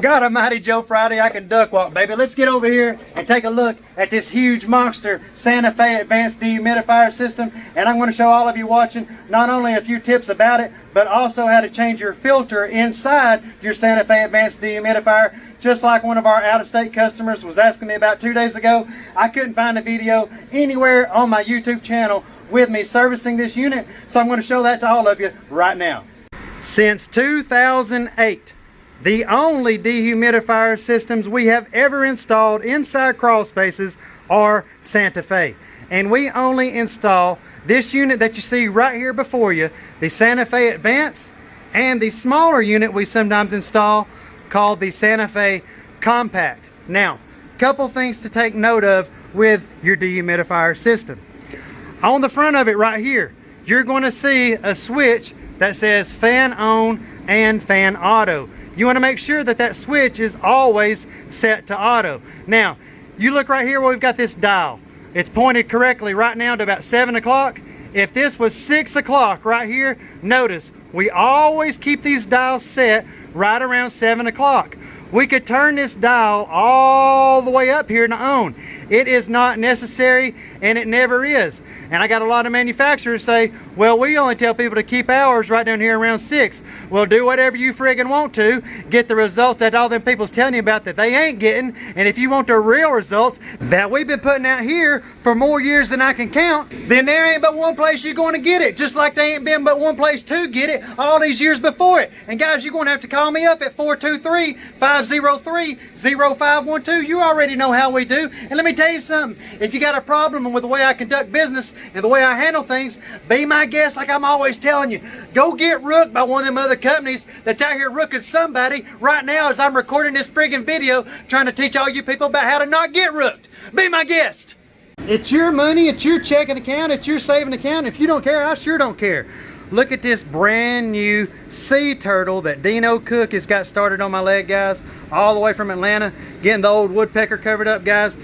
God almighty, Joe Friday, I can duck walk, baby. Let's get over here and take a look at this huge monster Santa Fe Advanced Dehumidifier System. And I'm going to show all of you watching not only a few tips about it, but also how to change your filter inside your Santa Fe Advanced Dehumidifier. Just like one of our out-of-state customers was asking me about 2 days ago. I couldn't find a video anywhere on my YouTube channel with me servicing this unit, so I'm going to show that to all of you right now. Since 2008, the only dehumidifier systems we have ever installed inside crawl spaces are Santa Fe. And we only install this unit that you see right here before you, the Santa Fe Advance, and the smaller unit we sometimes install called the Santa Fe Compact. Now, a couple things to take note of with your dehumidifier system. On the front of it right here, you're going to see a switch that says fan on and fan auto. You want to make sure that that switch is always set to auto. Now, you look right here where we've got this dial. It's pointed correctly right now to about 7 o'clock. If this was 6 o'clock right here, notice we always keep these dials set right around 7 o'clock. We could turn this dial all the way up here to on. It is not necessary, and it never is. And I got a lot of manufacturers say, well, we only tell people to keep ours right down here around 6. Well, do whatever you friggin' want to. Get the results that all them people's telling you about that they ain't getting. And if you want the real results that we've been putting out here for more years than I can count, then there ain't but one place you're going to get it. Just like there ain't been but one place to get it all these years before it. And guys, you're going to have to call me up at 423-503-0512. You already know how we do. And let me tell you something. If you got a problem with the way I conduct business and the way I handle things, be my guest like I'm always telling you. Go get rooked by one of them other companies that's out here rooking somebody right now as I'm recording this friggin' video trying to teach all you people about how to not get rooked. Be my guest. It's your money, it's your checking account, it's your saving account. If you don't care, I sure don't care. Look at this brand new sea turtle that Dino Cook has got started on my leg, guys. All the way from Atlanta. Getting the old woodpecker covered up, guys.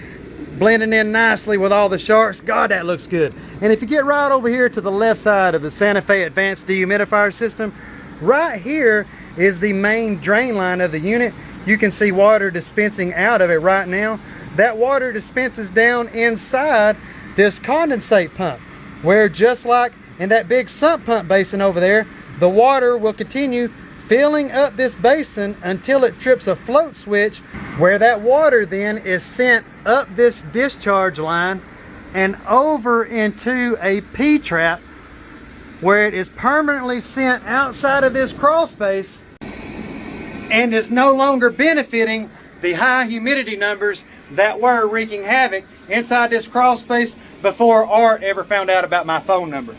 Blending in nicely with all the sharks. God, that looks good. And if you get right over here to the left side of the Santa Fe Advanced Dehumidifier System, right here is the main drain line of the unit. You can see water dispensing out of it right now. That water dispenses down inside this condensate pump, where just like in that big sump pump basin over there, the water will continue filling up this basin until it trips a float switch, where that water then is sent up this discharge line and over into a P-trap, where it is permanently sent outside of this crawl space and is no longer benefiting the high humidity numbers that were wreaking havoc inside this crawl space before Art ever found out about my phone number.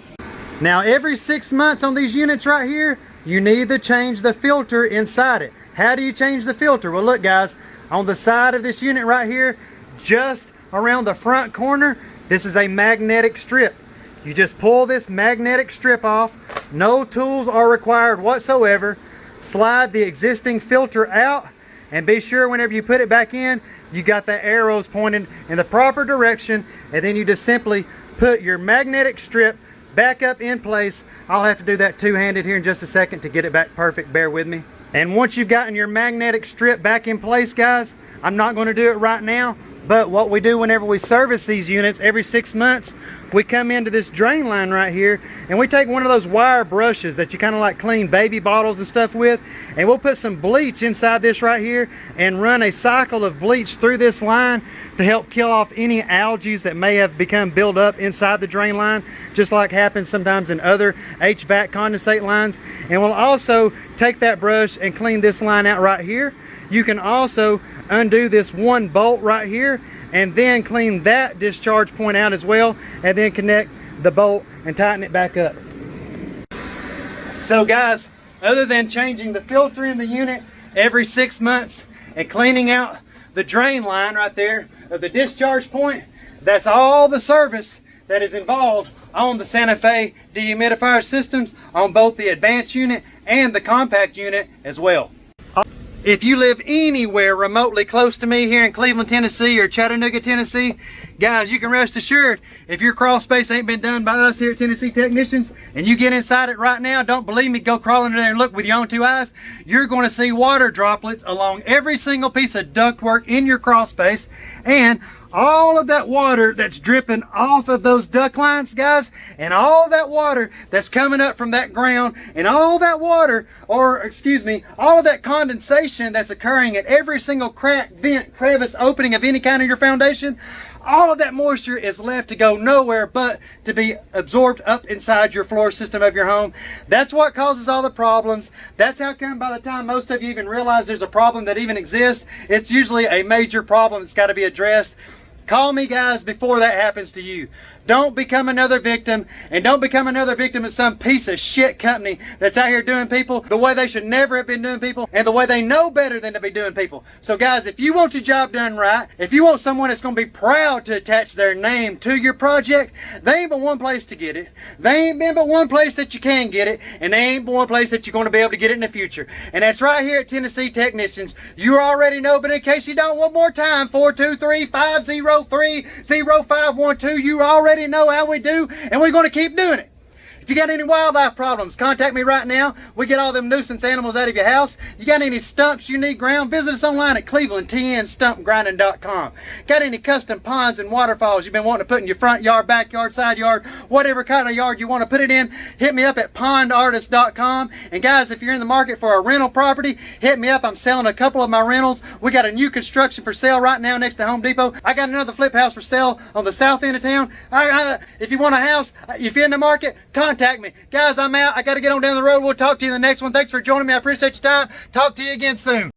Now, every 6 months on these units right here, you need to change the filter inside it. How do you change the filter? Well, look, guys, on the side of this unit right here, just around the front corner, this is a magnetic strip. You just pull this magnetic strip off. No tools are required whatsoever. Slide the existing filter out, and be sure whenever you put it back in, you got the arrows pointed in the proper direction, and then you just simply put your magnetic strip back up in place. I'll have to do that two-handed here in just a second to get it back perfect. Bear with me. And once you've gotten your magnetic strip back in place, guys, I'm not going to do it right now, but what we do whenever we service these units every 6 months, we come into this drain line right here and we take one of those wire brushes that you kind of like clean baby bottles and stuff with, and we'll put some bleach inside this right here and run a cycle of bleach through this line to help kill off any algae that may have become built up inside the drain line, just like happens sometimes in other HVAC condensate lines. And we'll also take that brush and clean this line out right here. You can also undo this one bolt right here and then clean that discharge point out as well, and then connect the bolt and tighten it back up. So guys, other than changing the filter in the unit every 6 months and cleaning out the drain line right there of the discharge point, that's all the service that is involved on the Santa Fe dehumidifier systems on both the advanced unit and the compact unit as well. If you live anywhere remotely close to me here in Cleveland, Tennessee or Chattanooga, Tennessee, Guys, you can rest assured, if your crawl space ain't been done by us here at Tennessee Technicians, and you get inside it right now, don't believe me, go crawl in there and look with your own two eyes, you're going to see water droplets along every single piece of ductwork in your crawl space, and all of that water that's dripping off of those duct lines, guys, and all that water that's coming up from that ground, and all that water, or excuse me, all of that condensation that's occurring at every single crack, vent, crevice, opening of any kind of your foundation, all of that moisture is left to go nowhere but to be absorbed up inside your floor system of your home. That's what causes all the problems. That's how come by the time most of you even realize there's a problem that even exists, it's usually a major problem that's got to be addressed. Call me, guys, before that happens to you. Don't become another victim, and don't become another victim of some piece of shit company that's out here doing people the way they should never have been doing people and the way they know better than to be doing people. So guys, if you want your job done right, if you want someone that's going to be proud to attach their name to your project, they ain't but one place to get it. They ain't been but one place that you can get it, and they ain't but one place that you're going to be able to get it in the future. And that's right here at Tennessee Technicians. You already know, but in case you don't, one more time, 423-503-0512. You already know how we do, and we're going to keep doing it. If you got any wildlife problems, contact me right now. We get all them nuisance animals out of your house. You got any stumps you need ground, visit us online at clevelandtnstumpgrinding.com. Got any custom ponds and waterfalls you've been wanting to put in your front yard, backyard, side yard, whatever kind of yard you want to put it in, hit me up at pondartist.com. And guys, if you're in the market for a rental property, hit me up. I'm selling a couple of my rentals. We got a new construction for sale right now next to Home Depot. I got another flip house for sale on the south end of town. If you want a house, if you're in the market, contact me. Guys, I'm out. I got to get on down the road. We'll talk to you in the next one. Thanks for joining me. I appreciate your time. Talk to you again soon.